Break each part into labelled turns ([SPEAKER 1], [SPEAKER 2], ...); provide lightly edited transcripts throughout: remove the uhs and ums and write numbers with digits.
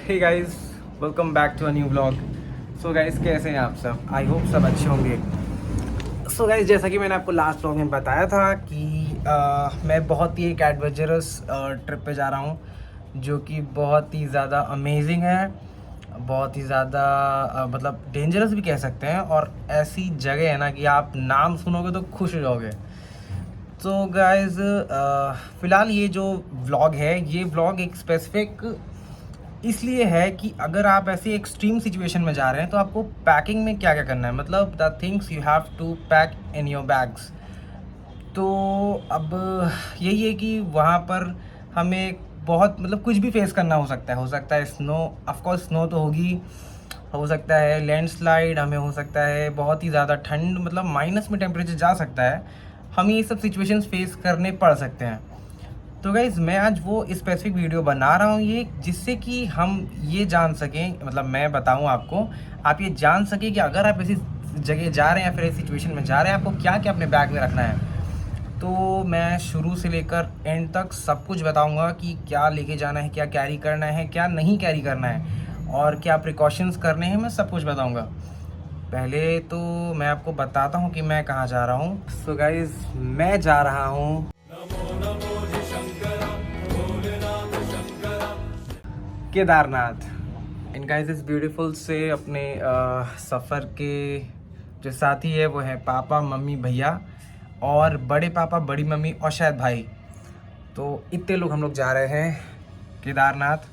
[SPEAKER 1] Hey guys, welcome back to a new blog. So guys, कैसे हैं आप सब? आई होप सब अच्छे होंगे। सो गाइस, जैसा कि मैंने आपको लास्ट ब्लॉग में बताया था कि मैं बहुत ही एक एडवेंचरस ट्रिप पे जा रहा हूँ, जो कि बहुत ही ज़्यादा अमेजिंग है, बहुत ही ज़्यादा मतलब डेंजरस भी कह सकते हैं। और ऐसी जगह है ना कि आप नाम सुनोगे तो खुश हो जाओगे। तो गाइस, फ़िलहाल ये जो व्लॉग है, ये व्लॉग एक स्पेसिफिक इसलिए है कि अगर आप ऐसी एक्सट्रीम सिचुएशन में जा रहे हैं तो आपको पैकिंग में क्या क्या करना है, मतलब the things you have to pack in your bags. तो अब यही है कि वहाँ पर हमें बहुत मतलब कुछ भी फेस करना हो सकता है स्नो, ऑफ कोर्स स्नो तो होगी, हो सकता है लैंडस्लाइड, हमें हो सकता है बहुत ही ज़्यादा ठंड, मतलब माइनस में टेम्परेचर जा सकता है। हम ये सब सिचुएशंस फेस करने पड़ सकते हैं। तो गाइज़, मैं आज वो स्पेसिफिक वीडियो बना रहा हूँ ये, जिससे कि हम ये जान सकें, मतलब मैं बताऊँ आपको, आप ये जान सकें कि अगर आप ऐसी जगह जा रहे हैं या फिर ऐसी सिचुएशन में जा रहे हैं, आपको क्या क्या अपने बैग में रखना है। तो मैं शुरू से लेकर एंड तक सब कुछ बताऊंगा कि क्या लेके जाना है, क्या कैरी करना है, क्या नहीं कैरी करना है, और क्या प्रिकॉशंस करने हैं, मैं सब कुछ बताऊंगा। पहले तो मैं आपको बताता हूँ कि मैं कहाँ जा रहा हूँ। सो गाइज़, मैं जा रहा हूँ केदारनाथ। एंड गाइस, इस ब्यूटीफुल से अपने सफ़र के जो साथी है वो है पापा, मम्मी, भैया और बड़े पापा, बड़ी मम्मी और शायद भाई। तो इतने लोग हम लोग जा रहे हैं केदारनाथ।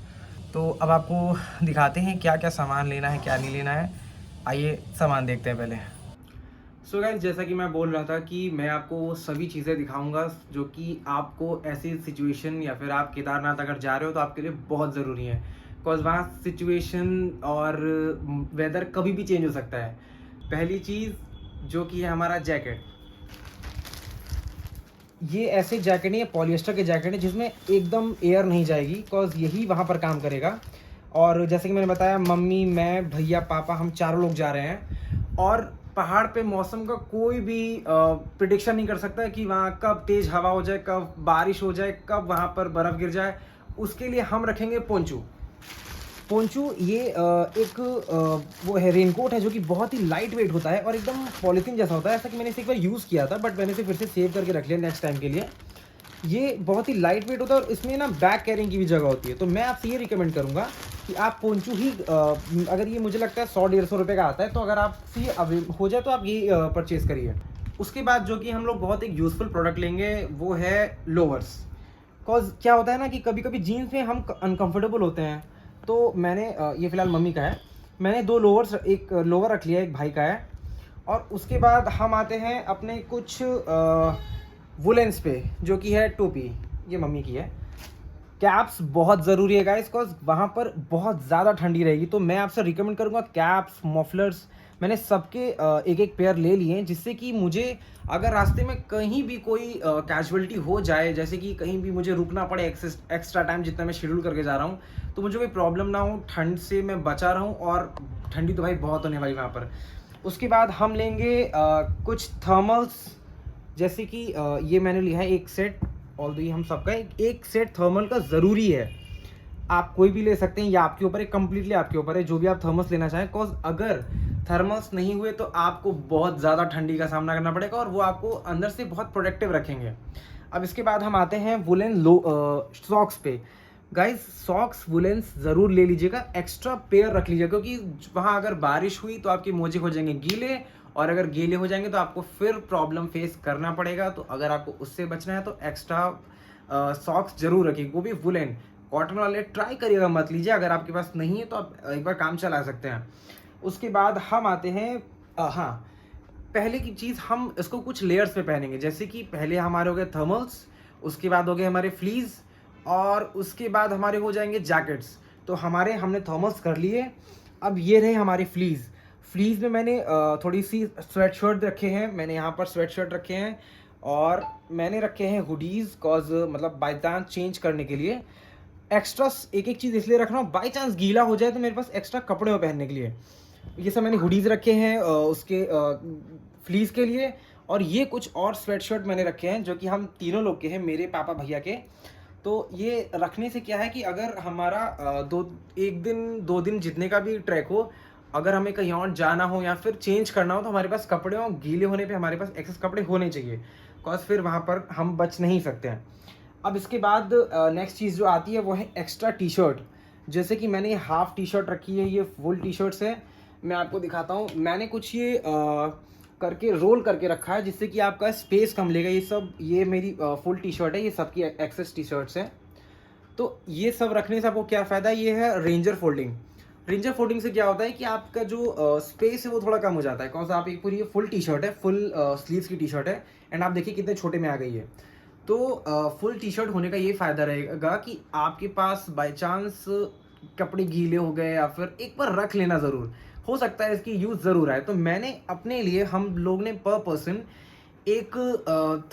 [SPEAKER 1] तो अब आपको दिखाते हैं क्या क्या सामान लेना है, क्या नहीं लेना है। आइए सामान देखते हैं पहले। सो गाइस, जैसा कि मैं बोल रहा था कि मैं आपको वो सभी चीज़ें दिखाऊंगा जो कि आपको ऐसी सिचुएशन या फिर आप केदारनाथ अगर जा रहे हो तो आपके लिए बहुत ज़रूरी है। बिकॉज वहाँ सिचुएशन और वेदर कभी भी चेंज हो सकता है। पहली चीज़ जो कि है हमारा जैकेट। ये ऐसे जैकेट नहीं है, पॉलिएस्टर के जैकेट है जिसमें एकदम एयर नहीं जाएगी, बिकॉज यही वहाँ पर काम करेगा। और जैसे कि मैंने बताया, मम्मी, मैं, भैया, पापा, हम चारों लोग जा रहे हैं। और पहाड़ पे मौसम का कोई भी प्रिडिक्शन नहीं कर सकता कि वहाँ कब तेज़ हवा हो जाए, कब बारिश हो जाए, कब वहाँ पर बर्फ़ गिर जाए। उसके लिए हम रखेंगे पोंचू। पोंचू ये एक वो है, रेनकोट है जो कि बहुत ही लाइट वेट होता है और एकदम पॉलीथीन जैसा होता है। ऐसा कि मैंने इसे एक बार यूज़ किया था, बट मैंने इसे फिर से सेव करके रख लिया नेक्स्ट टाइम के लिए। ये बहुत ही लाइट वेट होता है और इसमें ना बैग कैरिंग की भी जगह होती है। तो मैं आपसे ये रिकमेंड करूँगा कि आप पोंचू ही अगर ये मुझे लगता है 100-150 रुपये का आता है, तो अगर आपसे ये हो जाए तो आप ये परचेज़ करिए। उसके बाद जो कि हम लोग बहुत एक यूज़फुल प्रोडक्ट लेंगे वो है लोवर्स। बिकॉज क्या होता है ना कि कभी कभी जीन्स में हम अनकंफर्टेबल होते हैं। तो मैंने ये फ़िलहाल मम्मी का है, मैंने 2 लोवर्स, एक लोवर रख लिया, एक भाई का है। और उसके बाद हम आते हैं अपने कुछ वुलेंस पे, जो कि है टोपी, ये मम्मी की है। कैप्स बहुत ज़रूरी है गाइस, बिकॉज वहाँ पर बहुत ज़्यादा ठंडी रहेगी। तो मैं आपसे रिकमेंड करूँगा कैप्स, मफलर्स, मैंने सबके एक एक पेयर ले लिए हैं, जिससे कि मुझे अगर रास्ते में कहीं भी कोई कैजुअलिटी हो जाए, जैसे कि कहीं भी मुझे रुकना पड़े एक्स्ट्रा टाइम जितना मैं शेड्यूल करके जा रहा हूँ, तो मुझे कोई प्रॉब्लम ना हो, ठंड से मैं बचा रहा हूँ। और ठंडी तो भाई बहुत होने वाली वहाँ पर। उसके बाद हम लेंगे कुछ थर्मल्स, जैसे कि ये मैंने लिया है एक सेट। ऑल ये हम सबका एक सेट थर्मल का ज़रूरी है। आप कोई भी ले सकते हैं, या आपके ऊपर है, कम्प्लीटली आपके ऊपर है, जो भी आप थर्मस लेना चाहें। बिकॉज अगर थर्मस नहीं हुए तो आपको बहुत ज़्यादा ठंडी का सामना करना पड़ेगा और वो आपको अंदर से बहुत प्रोटेक्टिव रखेंगे। अब इसके बाद हम आते हैं वुलन सॉक्स पे। गाइस, सॉक्स वुलेंस ज़रूर ले लीजिएगा, एक्स्ट्रा पेयर रख लीजिएगा, क्योंकि वहाँ अगर बारिश हुई तो आपके मोजे हो जाएंगे गीले, और अगर गीले हो जाएंगे तो आपको फिर प्रॉब्लम फेस करना पड़ेगा। तो अगर आपको उससे बचना है तो एक्स्ट्रा सॉक्स जरूर रखिए, वो भी वुलेन। कॉटन वाले ट्राई करिएगा, मत लीजिए। अगर आपके पास नहीं है तो आप एक बार काम चला सकते हैं। उसके बाद हम आते हैं हाँ, पहले की चीज़, हम इसको कुछ लेयर्स पे पहनेंगे। जैसे कि पहले हमारे हो गए थर्मल्स, उसके बाद हो गए हमारे फ्लीज, और उसके बाद हमारे हो जाएंगे जैकेट्स। तो हमने थर्मल्स कर लिए। अब ये रहे हमारे फ्लीज। फ्लीज में मैंने थोड़ी सी स्वेट शर्ट रखे हैं, मैंने यहाँ पर स्वेट शर्ट रखे हैं, और मैंने रखे हैं हुडीज़, कॉज मतलब बाई चांस चेंज करने के लिए। एक्स्ट्रा एक एक चीज़ इसलिए रख रहा हूँ, बाई चांस गीला हो जाए तो मेरे पास एक्स्ट्रा कपड़े हो पहनने के लिए। ये सब मैंने हुडीज़ रखे हैं उसके फ्लीस के लिए। और ये कुछ और स्वेट शर्ट मैंने रखे हैं जो कि हम तीनों लोग के हैं, मेरे पापा, भैया के। तो ये रखने से क्या है कि अगर हमारा 1 दिन 2 दिन जितने का भी ट्रैक हो, अगर हमें कहीं और जाना हो या फिर चेंज करना हो, तो हमारे पास कपड़े हों, गीले होने पे हमारे पास एक्सेस कपड़े होने चाहिए, बिकॉज़ फिर वहाँ पर हम बच नहीं सकते हैं। अब इसके बाद नेक्स्ट चीज़ जो आती है वो है एक्स्ट्रा टी-शर्ट। जैसे कि मैंने ये हाफ़ टी-शर्ट रखी है, ये फुल टी-शर्ट्स है। मैं आपको दिखाता हूँ, मैंने कुछ ये करके रोल करके रखा है जिससे कि आपका स्पेस कम लेगा। ये मेरी फुल टी-शर्ट है, ये सबकी एक्सेस टी-शर्ट्स हैं। तो ये सब रखने से आपको क्या फ़ायदा है, ये है रेंजर फोल्डिंग। रेंजर फोल्डिंग से क्या होता है कि आपका जो स्पेस है वो थोड़ा कम हो जाता है, बिकॉज़ आप एक पूरी ये फुल टी-शर्ट है, फुल स्लीव्स की टी-शर्ट है, एंड आप देखिए कितने छोटे में आ गई है। तो फुल टी-शर्ट होने का ये फ़ायदा रहेगा कि आपके पास बाय चांस कपड़े गीले हो गए या फिर एक बार रख लेना ज़रूर, हो सकता है इसकी यूज़ ज़रूर आए। तो मैंने अपने लिए, हम लोग ने पर पर्सन एक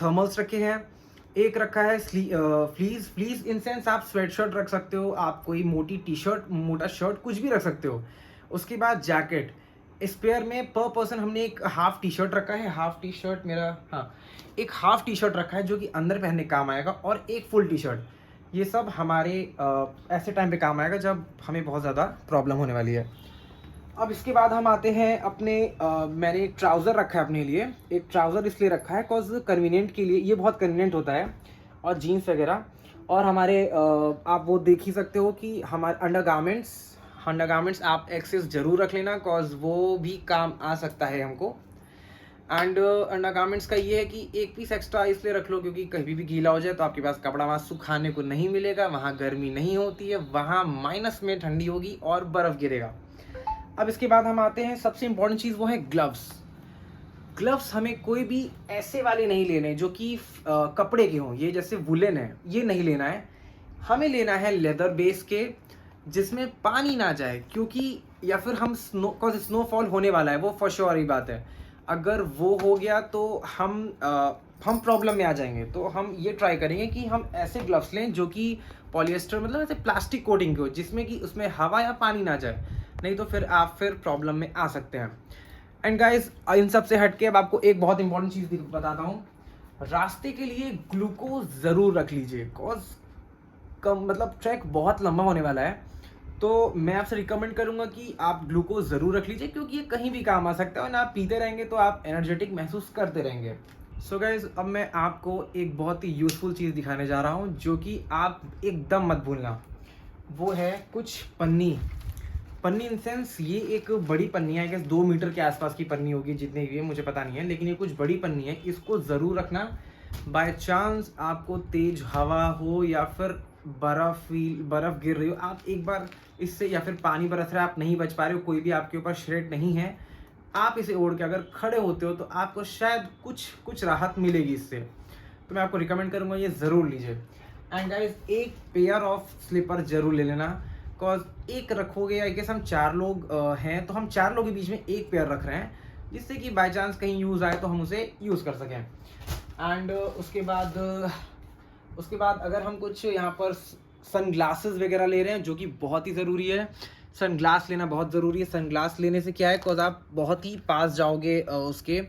[SPEAKER 1] थर्मल्स रखे हैं, एक रखा है फ्लीस। फ्लीस इन सेंस आप स्वेटशर्ट रख सकते हो, आप कोई मोटी टी-शर्ट, मोटा शर्ट कुछ भी रख सकते हो। उसके बाद जैकेट, स्पेयर में पर पर्सन हमने एक हाफ़ टी-शर्ट रखा है, हाफ़ टी-शर्ट मेरा, हाँ, एक हाफ़ टी-शर्ट रखा है जो कि अंदर पहनने काम आएगा, और एक फुल टी-शर्ट। ये सब हमारे ऐसे टाइम पे काम आएगा जब हमें बहुत ज़्यादा प्रॉब्लम होने वाली है। अब इसके बाद हम आते हैं अपने मैंने एक ट्राउज़र रखा है अपने लिए। एक ट्राउज़र इसलिए रखा है बिकॉज़ कन्वीनिएंट के लिए, ये बहुत कन्वीनिएंट होता है, और जीन्स वगैरह। और हमारे आप वो देख ही सकते हो कि हमारे अंडरगारमेंट्स आप एक्सेस ज़रूर रख लेना, बिकॉज़ वो भी काम आ सकता है हमको। एंड अंडरगारमेंट्स का ये है कि एक पीस एक्स्ट्रा इसलिए रख लो क्योंकि कभी भी गीला हो जाए तो आपके पास कपड़ा वहाँ सुखाने को नहीं मिलेगा, वहाँ गर्मी नहीं होती है, वहाँ माइनस में ठंडी होगी और बर्फ़ गिरेगा। अब इसके बाद हम आते हैं, सबसे इम्पोर्टेंट चीज़ वो है ग्लव्स। ग्लव्स हमें कोई भी ऐसे वाले नहीं लेने जो कि कपड़े के हों, ये जैसे वुलन है, ये नहीं लेना है। हमें लेना है लेदर बेस के, जिसमें पानी ना जाए, क्योंकि या फिर हम स्नोफॉल होने वाला है, वो फॉर श्योर ही बात है। अगर वो हो गया तो हम प्रॉब्लम में आ जाएंगे। तो हम ये ट्राई करेंगे कि हम ऐसे ग्लव्स लें जो कि पॉलिएस्टर, मतलब ऐसे प्लास्टिक कोटिंग के हो, जिसमें कि उसमें हवा या पानी ना जाए, नहीं तो फिर आप प्रॉब्लम में आ सकते हैं। एंड गाइस, इन सब से हट के अब आपको एक बहुत इंपॉर्टेंट चीज़ बताता हूँ। रास्ते के लिए ग्लूकोज ज़रूर रख लीजिए, बिकॉज कम मतलब ट्रैक बहुत लंबा होने वाला है। तो मैं आपसे रिकमेंड करूंगा कि आप ग्लूकोज ज़रूर रख लीजिए, क्योंकि ये कहीं भी काम आ सकता है, और ना आप पीते रहेंगे तो आप एनर्जेटिक महसूस करते रहेंगे। सो गाइज, अब मैं आपको एक बहुत ही यूज़फुल चीज़ दिखाने जा रहा हूँ जो कि आप एकदम मत भूलना। वो है कुछ पन्नी इन सेंस, ये एक बड़ी पन्नी है, आई गेस 2 मीटर के आसपास की पन्नी होगी, जितनी भी है मुझे पता नहीं है, लेकिन ये कुछ बड़ी पन्नी है। इसको ज़रूर रखना। बाय चांस आपको तेज़ हवा हो या फिर बर्फ़ गिर रही हो, आप एक बार इससे, या फिर पानी बरस रहा है, आप नहीं बच पा रहे हो, कोई भी आपके ऊपर श्रेड नहीं है, आप इसे ओढ़ के अगर खड़े होते हो तो आपको शायद कुछ राहत मिलेगी इससे। तो मैं आपको रिकमेंड करूँगा ये ज़रूर लीजिए। एंड गाइज, एक पेयर ऑफ स्लीपर ज़रूर ले लेना, बिकॉज एक रखोगे, आई गेस हम 4 लोग हैं, तो हम 4 लोग के बीच में एक पेयर रख रहे हैं, जिससे कि बाई चांस कहीं यूज़ आए तो हम उसे यूज़ कर सकें। एंड उसके बाद अगर हम कुछ यहाँ पर सन ग्लासेस वगैरह ले रहे हैं, जो कि बहुत ही ज़रूरी है। सन ग्लास लेना बहुत ज़रूरी है। सन ग्लास लेने से क्या है, बिकॉज आप बहुत ही पास जाओगे उसके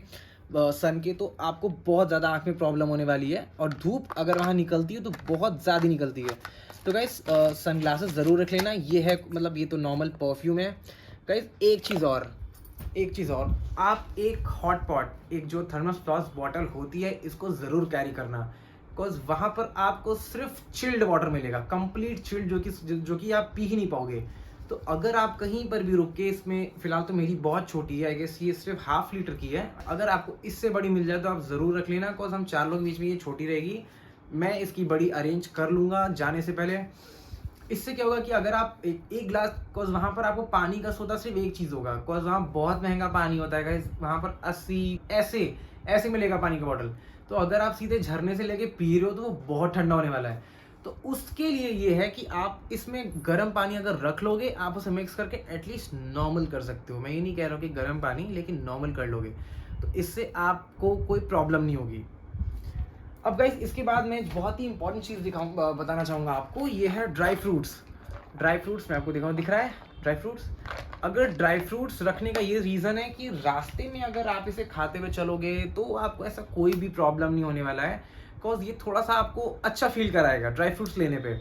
[SPEAKER 1] सन के, तो आपको बहुत ज़्यादा आँख में प्रॉब्लम होने वाली है, और धूप अगर वहाँ निकलती है तो बहुत ज़्यादा निकलती है। तो गाइस, सन ग्लासेस ज़रूर रख लेना। ये है, मतलब ये तो नॉर्मल परफ्यूम है। गाइस, एक चीज़ और, आप एक हॉट पॉट, एक जो थर्मस फ्लास्क बॉटल होती है, इसको ज़रूर कैरी करना, बिकॉज वहाँ पर आपको सिर्फ चिल्ड वाटर मिलेगा, कंप्लीट चिल्ड, जो कि आप पी ही नहीं पाओगे। तो अगर आप कहीं पर भी रुक के, इसमें फ़िलहाल तो मेरी बहुत छोटी है, आई गेस ये सिर्फ 1/2 लीटर की है, अगर आपको इससे बड़ी मिल जाए तो आप ज़रूर रख लेना, बिकॉज हम 4 लोग के बीच में ये छोटी रहेगी। मैं इसकी बड़ी अरेंज कर लूँगा जाने से पहले। इससे क्या होगा कि अगर आप एक गिलास, बिकॉज वहाँ पर आपको पानी का सोता सिर्फ एक चीज़ होगा, बिकॉज वहाँ बहुत महंगा पानी होता है गाइस, वहाँ पर 80 ऐसे मिलेगा पानी का बॉटल। तो अगर आप सीधे झरने से लेके पी रहे हो तो वो बहुत ठंडा होने वाला है। तो उसके लिए ये है कि आप इसमें गर्म पानी अगर रख लोगे, आप उसे मिक्स करके एटलीस्ट नॉर्मल कर सकते हो। मैं ये नहीं कह रहा हूँ कि गर्म पानी, लेकिन नॉर्मल कर लोगे तो इससे आपको कोई प्रॉब्लम नहीं होगी। अब गाइस, इसके बाद मैं बहुत ही इंपॉर्टेंट चीज़ बताना चाहूँगा आपको, ये है ड्राई फ्रूट्स। मैं आपको दिख रहा है ड्राई फ्रूट्स। अगर ड्राई फ्रूट्स रखने का ये रीज़न है कि रास्ते में अगर आप इसे खाते हुए चलोगे तो आपको ऐसा कोई भी प्रॉब्लम नहीं होने वाला है, बिकॉज ये थोड़ा सा आपको अच्छा फील कराएगा ड्राई फ्रूट्स लेने पे।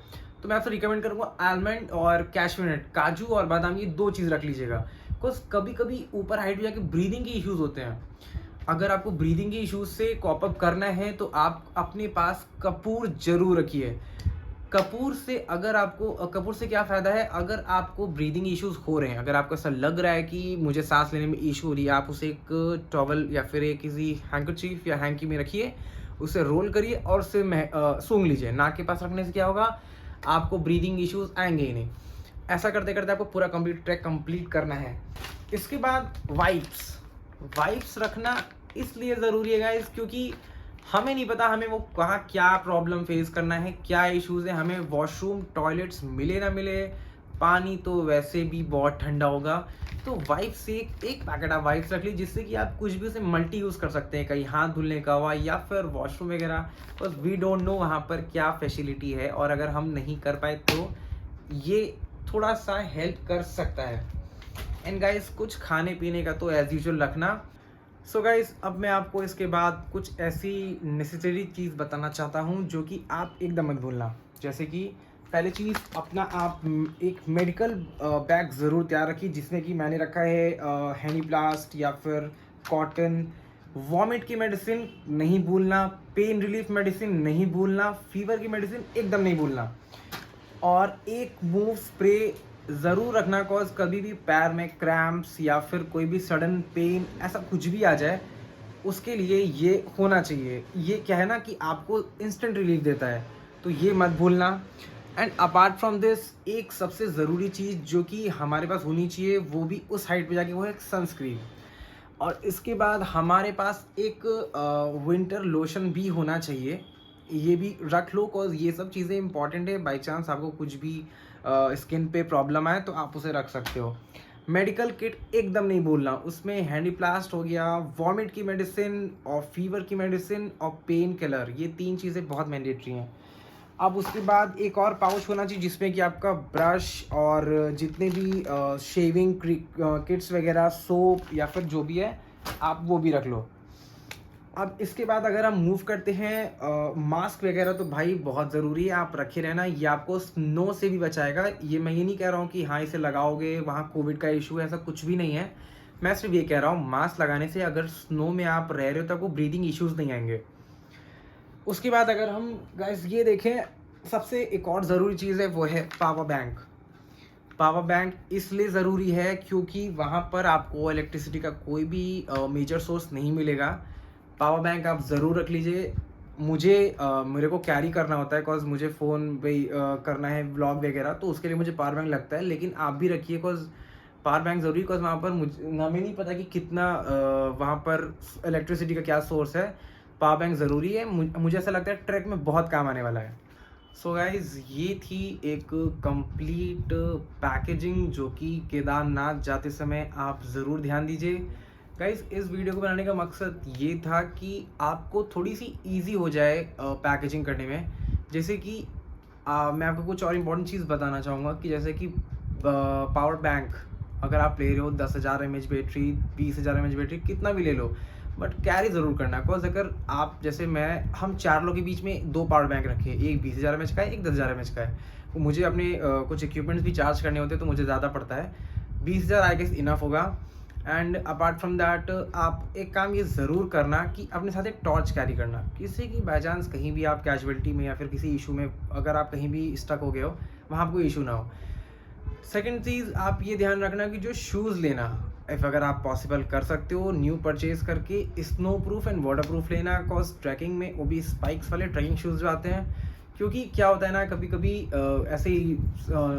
[SPEAKER 1] तो मैं आपसे रिकमेंड करूँगा आलमंड और कैशू नट, काजू और बादाम, ये 2 चीज़ रख लीजिएगा। बिकॉज कभी कभी ऊपर हाइट पे जाके ब्रीदिंग के इश्यूज़ होते हैं। अगर आपको ब्रीदिंग के इश्यूज से कॉप अप करना है तो आप अपने पास कपूर जरूर रखिए। कपूर से अगर आपको कपूर से क्या फ़ायदा है, अगर आपको ब्रीदिंग इश्यूज हो रहे हैं, अगर आपको ऐसा लग रहा है कि मुझे सांस लेने में इशू हो रही है, आप उसे एक टॉवल या फिर एक किसी हैंकरचीफ या हैंकी में रखिए, उसे रोल करिए और उसे सूंघ लीजिए। नाक के पास रखने से क्या होगा, आपको ब्रीदिंग इश्यूज आएंगे ही नहीं। ऐसा करते करते आपको पूरा कंप्लीट ट्रैक कंप्लीट करना है। इसके बाद वाइप्स रखना इसलिए ज़रूरी है गाइस, क्योंकि हमें नहीं पता हमें वो कहाँ क्या प्रॉब्लम फेस करना है, क्या इश्यूज़ है, हमें वॉशरूम टॉयलेट्स मिले ना मिले, पानी तो वैसे भी बहुत ठंडा होगा। तो वाइप्स से एक पैकेट आप वाइप्स रख लीजिए, जिससे कि आप कुछ भी उसे मल्टी यूज़ कर सकते हैं, कहीं हाथ धुलने का हुआ या फिर वॉशरूम वगैरह। बस वी डोंट नो वहाँ पर क्या फैसिलिटी है, और अगर हम नहीं कर पाए तो ये थोड़ा सा हेल्प कर सकता है। एंड गाइस कुछ खाने पीने का तो एज यूजुअल रखना। सो गाइस अब मैं आपको इसके बाद कुछ ऐसी नेसेसरी चीज़ बताना चाहता हूँ जो कि आप एकदम मत भूलना। जैसे कि पहली चीज़, अपना आप एक मेडिकल बैग ज़रूर तैयार रखिए, जिसमें कि मैंने रखा है हैनीप्लास्ट या फिर कॉटन। वॉमिट की मेडिसिन नहीं भूलना, पेन रिलीफ मेडिसिन नहीं भूलना, फीवर की मेडिसिन एकदम नहीं भूलना, और एक मूव स्प्रे ज़रूर रखना। कॉज कभी भी पैर में क्रैम्प्स या फिर कोई भी सडन पेन ऐसा कुछ भी आ जाए, उसके लिए ये होना चाहिए। ये क्या है ना कि आपको इंस्टेंट रिलीफ देता है, तो ये मत भूलना। एंड अपार्ट फ्रॉम दिस, एक सबसे ज़रूरी चीज़ जो कि हमारे पास होनी चाहिए, वो भी उस हाइट पे जाके, वो है एक सनस्क्रीन। और इसके बाद हमारे पास एक विंटर लोशन भी होना चाहिए, ये भी रख लो। कॉज ये सब चीज़ें इंपॉर्टेंट है, बाई चांस आपको कुछ भी स्किन पे प्रॉब्लम आए तो आप उसे रख सकते हो। मेडिकल किट एकदम नहीं भूलना, उसमें हैंडीप्लास्ट हो गया, वॉमिट की मेडिसिन और फीवर की मेडिसिन और पेन किलर, ये 3 चीज़ें बहुत मैंडेटरी हैं। अब उसके बाद एक और पाउच होना चाहिए, जिसमें कि आपका ब्रश और जितने भी शेविंग किट्स वगैरह, सोप या फिर जो भी है, आप वो भी रख लो। अब इसके बाद अगर हम मूव करते हैं, मास्क वगैरह तो भाई बहुत ज़रूरी है, आप रखे रहना। ये आपको स्नो से भी बचाएगा। ये मैं ये नहीं कह रहा हूँ कि हाँ इसे लगाओगे वहाँ कोविड का इशू है, ऐसा कुछ भी नहीं है। मैं सिर्फ ये कह रहा हूँ, मास्क लगाने से अगर स्नो में आप रह रहे हो तो आपको ब्रीदिंग इश्यूज़ नहीं आएंगे। उसके बाद अगर हम गाइस ये देखें, सबसे एक और ज़रूरी चीज़ है, वो है पावर बैंक। पावर बैंक इसलिए ज़रूरी है क्योंकि वहाँ पर आपको इलेक्ट्रिसिटी का कोई भी मेजर सोर्स नहीं मिलेगा। पावर बैंक आप ज़रूर रख लीजिए। मेरे को कैरी करना होता है, कॉज मुझे फ़ोन पे करना है व्लॉग वगैरह, तो उसके लिए मुझे पावर बैंक लगता है। लेकिन आप भी रखिए, कॉज पावर बैंक ज़रूरी, कॉज वहाँ पर हमें नहीं पता कि कितना वहाँ पर इलेक्ट्रिसिटी का क्या सोर्स है। पावर बैंक ज़रूरी है, मुझे ऐसा लगता है ट्रैक में बहुत काम आने वाला है। सो गाइज़ ये थी एक कंप्लीट पैकेजिंग जो कि केदारनाथ जाते समय आप ज़रूर ध्यान दीजिए। गाइज़ इस वीडियो को बनाने का मकसद ये था कि आपको थोड़ी सी इजी हो जाए पैकेजिंग करने में। जैसे कि मैं आपको कुछ और इम्पोर्टेंट चीज़ बताना चाहूँगा कि जैसे कि पावर बैंक अगर आप ले रहे हो 10,000 mAh बैटरी, 20,000 mAh बैटरी, कितना भी ले लो, बट कैरी ज़रूर करना। बिकॉज अगर आप जैसे हम 4 लोग के बीच में 2 पावर बैंक रखे, एक 20,000 mAh का है, एक 10,000 mAh का है। तो मुझे अपने कुछ इक्विपमेंट्स भी चार्ज करने होते हैं, तो मुझे ज़्यादा पड़ता है। 20,000 आई गेस इनफ होगा। एंड अपार्ट फ्रॉम दैट, आप एक काम ये ज़रूर करना कि अपने साथ एक टॉर्च कैरी करना, किसी की बाई चांस कहीं भी आप कैजुअलिटी में या फिर किसी इशू में अगर आप कहीं भी स्टक हो गए हो, वहाँ आपको इशू ना हो। सेकेंड चीज़, आप ये ध्यान रखना कि जो शूज़ लेना, इफ़ अगर आप पॉसिबल कर सकते हो न्यू परचेज़ करके snow proof and water proof लेना। कॉज ट्रैकिंग में वो भी स्पाइक्स वाले ट्रैकिंग शूज़ जो आते हैं, क्योंकि क्या होता है ना, कभी कभी ऐसे ही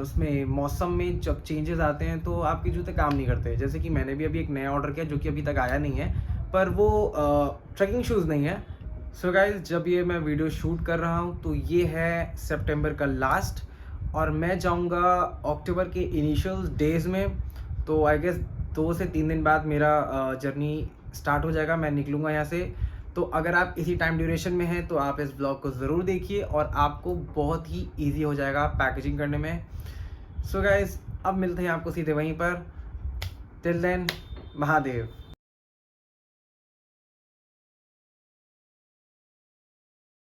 [SPEAKER 1] उसमें मौसम में जब चेंजेस आते हैं तो आपके जूते काम नहीं करते। जैसे कि मैंने भी अभी एक नया ऑर्डर किया जो कि अभी तक आया नहीं है, पर वो ट्रैकिंग शूज़ नहीं है। सो गाइज जब ये मैं वीडियो शूट कर रहा हूँ तो ये है सितंबर का लास्ट, और मैं जाऊँगा अक्टूबर के इनिशियल डेज़ में। तो आई गेस 2 से 3 दिन बाद मेरा जर्नी स्टार्ट हो जाएगा, मैं निकलूँगा यहाँ से। तो अगर आप इसी टाइम ड्यूरेशन में हैं तो आप इस ब्लॉग को ज़रूर देखिए, और आपको बहुत ही ईजी हो जाएगा पैकेजिंग करने में। सो गाइस अब मिलते हैं आपको सीधे वहीं पर। Till then, Mahadev.